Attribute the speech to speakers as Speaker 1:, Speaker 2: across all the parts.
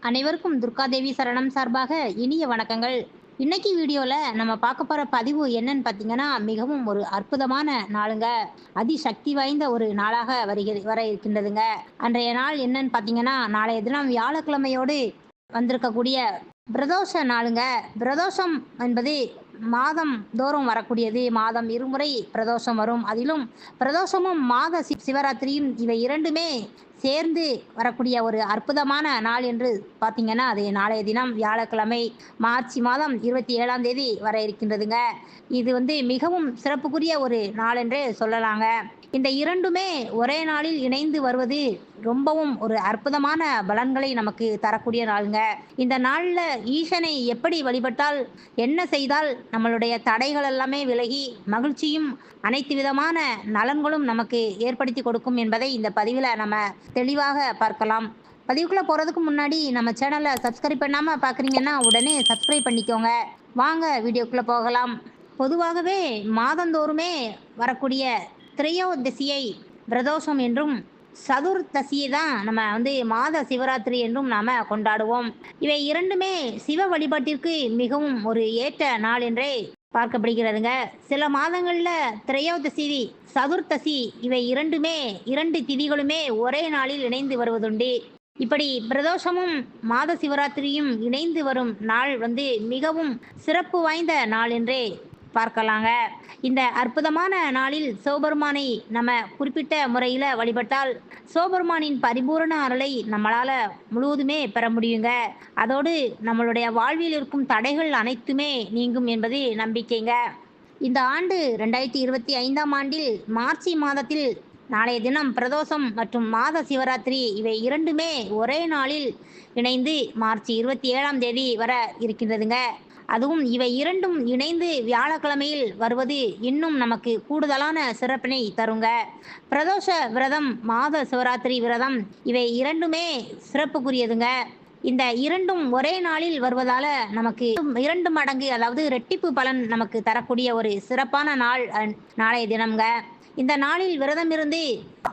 Speaker 1: அனைவருக்கும் துர்காதேவி சரணம் சார்பாக இனிய வணக்கங்கள். இன்னைக்கு வீடியோல நம்ம பார்க்க போற பதிவு என்னன்னு பார்த்தீங்கன்னா, மிகவும் ஒரு அற்புதமான நாளுங்க. அதிசக்தி வாய்ந்த ஒரு நாளாக வர இருக்கின்றதுங்க. அன்றைய நாள் என்னன்னு பார்த்தீங்கன்னா, நாளைய தினம் வியாழக்கிழமையோடு வந்திருக்கக்கூடிய பிரதோஷ நாளுங்க. பிரதோஷம் என்பது மாதம் தோறும் வரக்கூடியது. மாதம் இருமுறை பிரதோஷம் வரும். அதிலும் பிரதோஷமும் மாத சிவராத்திரியும் இவை இரண்டுமே சேர்ந்து வரக்கூடிய ஒரு அற்புதமான நாள் என்று பார்த்தீங்கன்னா, அது நாளைய தினம் வியாழக்கிழமை மார்ச் மாதம் 27ஆம் தேதி வர இருக்கின்றதுங்க. இது மிகவும் சிறப்புக்குரிய ஒரு நாள் என்றே சொல்லலாங்க. இந்த இரண்டுமே ஒரே நாளில் இணைந்து வருவது ரொம்பவும் ஒரு அற்புதமான பலன்களை நமக்கு தரக்கூடிய நாளுங்க. இந்த நாள்ல ஈசனை எப்படி வழிபட்டால், என்ன செய்தால் நம்மளுடைய தடைகள் எல்லாமே விலகி மகிழ்ச்சியும் அனைத்து விதமான நலன்களும் நமக்கு ஏற்படுத்தி கொடுக்கும் என்பதை இந்த பதிவில் நம்ம தெளிவாக பார்க்கலாம். பதிவுக்குள்ள போறதுக்கு முன்னாடி நம்ம சேனலை சப்ஸ்கிரைப் பண்ணாம பார்க்குறீங்கன்னா உடனே சப்ஸ்கிரைப் பண்ணிக்கோங்க. வாங்க வீடியோக்குள்ள போகலாம். பொதுவாகவே மாதந்தோறுமே வரக்கூடிய திரையோதசியை பிரதோஷம் என்றும், சதுர்தசியை தான் நம்ம மாத சிவராத்திரி என்றும் நாம கொண்டாடுவோம். இவை இரண்டுமே சிவ வழிபாட்டிற்கு மிகவும் ஒரு ஏற்ற நாள் என்றே பார்க்கப்படுகிறதுங்க. சில மாதங்கள்ல திரையோதசி, சதுர்த்தசி இவை இரண்டுமே இரண்டு திதிகளுமே ஒரே நாளில் இணைந்து வருவதுண்டு. இப்படி பிரதோஷமும் மாத சிவராத்திரியும் இணைந்து வரும் நாள் மிகவும் சிறப்பு வாய்ந்த நாள் என்றே பார்க்கலாங்க. இந்த அற்புதமான நாளில் சிவபெருமானை நம்ம குறிப்பிட்ட முறையில் வழிபட்டால் சிவபெருமானின் பரிபூரண அருளை நம்மளால முழுவதுமே பெற முடியுங்க. அதோடு நம்மளுடைய வாழ்வில் இருக்கும் தடைகள் அனைத்துமே நீங்கும் என்பது நம்பிக்கைங்க. இந்த ஆண்டு 2025ஆம் ஆண்டில் மார்ச் மாதத்தில் நாளைய தினம் பிரதோஷம் மற்றும் மாத சிவராத்திரி இவை இரண்டுமே ஒரே நாளில் இணைந்து மார்ச் 27ஆம் தேதி வர இருக்கின்றதுங்க. அதுவும் இவை இரண்டும் இணைந்து வியாழக்கிழமையில் வருவது இன்னும் நமக்கு கூடுதலான சிறப்பினை தருங்க. பிரதோஷ விரதம், மாத சிவராத்திரி விரதம் இவை இரண்டுமே சிறப்புக்குரியதுங்க. இந்த இரண்டும் ஒரே நாளில் வருவதால நமக்கு இரண்டு மடங்கு, அதாவது ரெட்டிப்பு பலன் நமக்கு தரக்கூடிய ஒரு சிறப்பான நாள் நாளைய தினம்ங்க. இந்த நாளில் விரதம் இருந்து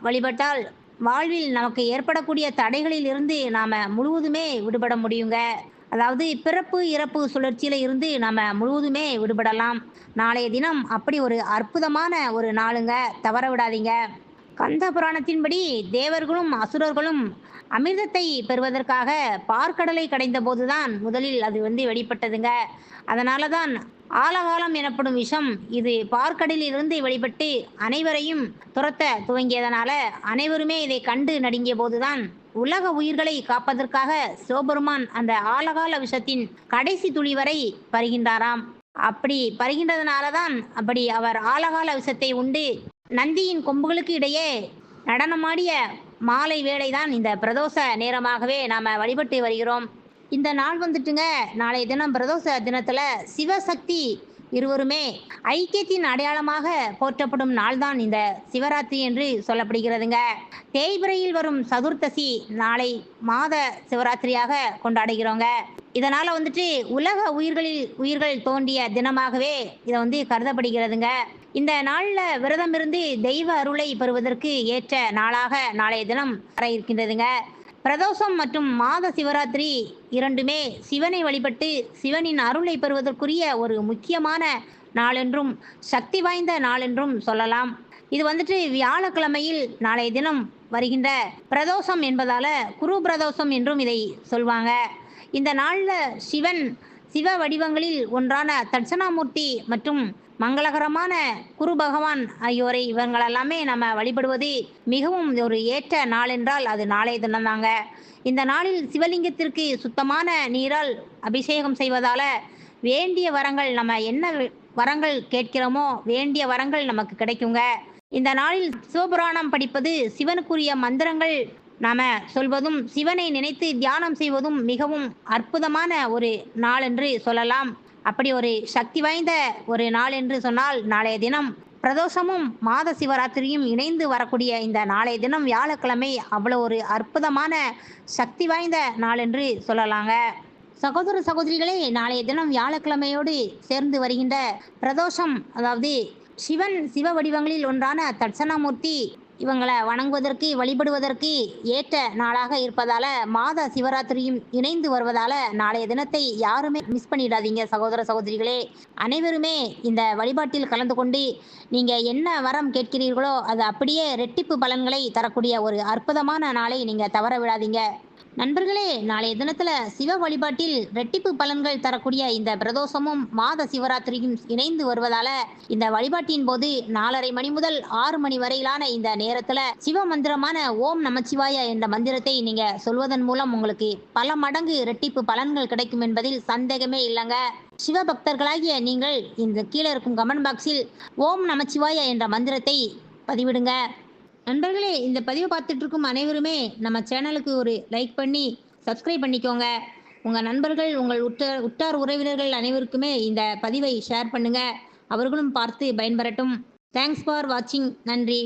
Speaker 1: வழிபட்டால் வாழ்வில் நமக்கு ஏற்படக்கூடிய தடைகளில் இருந்து நாம முழுவதுமே விடுபட முடியுங்க. அதாவது பிறப்பு இறப்பு சுழற்சியில இருந்து நம்ம முழுவதுமே விடுபடலாம். நாளைய தினம் அப்படி ஒரு அற்புதமான ஒரு நாளுங்க, தவற விடாதீங்க. கந்த புராணத்தின்படி தேவர்களும் அசுரர்களும் அமிர்தத்தை பெறுவதற்காக பார்க்கடலை கடைந்த போதுதான் முதலில் அது வெளிப்பட்டதுங்க. அதனால தான் ஆலகாலம் எனப்படும் விஷம் இது பார்க்கடலில் இருந்து வெளிப்பட்டு அனைவரையும் துரத்த துவங்கியதனால அனைவருமே இதை கண்டு நடுங்கிய போதுதான் உலக உயிர்களை காப்பதற்காக சிவபெருமான் அந்த ஆலகால விஷத்தின் கடைசி துளி வரை பருகின்றாராம். அப்படி பருகின்றதுனால தான் அப்படி அவர் ஆலகால விஷத்தை உண்டு நந்தியின் கொம்புகளுக்கு இடையே நடனமாடிய மாலை வேளைதான் இந்த பிரதோஷ நேரமாகவே நாம வழிபட்டு வருகிறோம். இந்த நாள் நாளைய தினம் பிரதோஷ தினத்துல சிவசக்தி இருவருமே ஐக்கியத்தின் அடையாளமாக போற்றப்படும் நாள்தான் இந்த சிவராத்திரி என்று சொல்லப்படுகிறதுங்க. தேய்பிரையில் வரும் சதுர்த்தசி நாளை மாத சிவராத்திரியாக கொண்டாடுகிறோங்க. இதனால உலக உயிர்கள் தோன்றிய தினமாகவே இதை கருதப்படுகிறதுங்க. இந்த நாள்ல விரதம் இருந்து தெய்வ அருளை பெறுவதற்கு ஏற்ற நாளாக நாளைய தினம் வர இருக்கின்றதுங்க. பிரதோஷம் மற்றும் மாத சிவராத்திரி இரண்டுமே சிவனை வழிபட்டு சிவனின் அருளை பெறுவதற்குரிய ஒரு முக்கியமான நாளென்றும் சக்தி வாய்ந்த நாளென்றும் சொல்லலாம். இது வியாழக்கிழமையில் நாளைய தினம் வருகின்ற பிரதோஷம் என்பதால குரு பிரதோஷம் என்றும் இதை சொல்வாங்க. இந்த நாளில் சிவ வடிவங்களில் ஒன்றான தட்சணாமூர்த்தி மற்றும் மங்களகரமான குரு பகவான் ஆகியோரை இவங்களெல்லாமே நம்ம வழிபடுவது மிகவும் ஒரு ஏற்ற நாள் என்றால் அது நாளைய தினம்தாங்க. இந்த நாளில் சிவலிங்கத்திற்கு சுத்தமான நீரால் அபிஷேகம் செய்வதால வேண்டிய வரங்கள், நம்ம என்ன வரங்கள் கேட்கிறோமோ வேண்டிய வரங்கள் நமக்கு கிடைக்குங்க. இந்த நாளில் சிவபுராணம் படிப்பது, சிவனுக்குரிய மந்திரங்கள் நாம சொல்வதும் சிவனை நினைத்து தியானம் செய்வதும் மிகவும் அற்புதமான ஒரு நாள் என்று சொல்லலாம். அப்படி ஒரு சக்தி வாய்ந்த ஒரு நாள் என்று சொன்னால் நாளைய தினம் பிரதோஷமும் மாத சிவராத்திரியும் இணைந்து வரக்கூடிய இந்த நாளைய தினம் வியாழக்கிழமை அவ்வளோ ஒரு அற்புதமான சக்தி வாய்ந்த நாள் என்று சொல்லலாங்க. சகோதர சகோதரிகளே, நாளைய தினம் வியாழக்கிழமையோடு சேர்ந்து வருகின்ற பிரதோஷம், அதாவது சிவ வடிவங்களில் ஒன்றான தட்சணாமூர்த்தி இவங்கள வணங்குவதற்கு, வழிபடுவதற்கு ஏற்ற நாளாக இருப்பதால, மாத சிவராத்திரியும் இணைந்து வருவதால, நாளைய தினத்தை யாருமே மிஸ் பண்ணிடாதீங்க சகோதர, சகோதரிகளே. அனைவருமே இந்த வழிபாட்டில் கலந்து கொண்டு, நீங்க என்ன வரம் கேட்கிறீர்களோ, அது அப்படியே ரெட்டிப்பு பலன்களை தரக்கூடிய ஒரு அற்புதமான நாளை நீங்க தவற விடாதீங்க. நண்பர்களே, நாளைய தினத்துல சிவ வழிபாட்டில் ரெட்டிப்பு பலன்கள் தரக்கூடிய இந்த பிரதோஷமும், மாத சிவராத்திரியும் இணைந்து வருவதால, இந்த வழிபாட்டின் போது 4:30 மணி முதல் 6 மணி வரையிலான இந்த நேரத்துல சிவ மந்திரமான ஓம் நமச்சிவாய என்ற மந்திரத்தை நீங்க சொல்வதன் மூலம் உங்களுக்கு பல மடங்கு ரெட்டிப்பு பலன்கள் கிடைக்கும் என்பதில் சந்தேகமே இல்லைங்க. சிவபக்தர்களாகிய நீங்கள் இந்த கீழே இருக்கும் கமெண்ட் பாக்ஸில் ஓம் நமச்சிவாய என்ற மந்திரத்தை பதிவிடுங்க. நண்பர்களே, இந்த பதிவை பார்த்துட்டு இருக்கும் அனைவருமே நம்ம சேனலுக்கு ஒரு லைக் பண்ணி சப்ஸ்கிரைப் பண்ணிக்கோங்க. உங்கள் நண்பர்கள், உங்கள் உற்றார் உறவினர்கள் அனைவருக்குமே இந்த பதிவை ஷேர் பண்ணுங்க. அவர்களும் பார்த்து பயன்பெறட்டும். தேங்க்ஸ் ஃபார் வாட்சிங். நன்றி.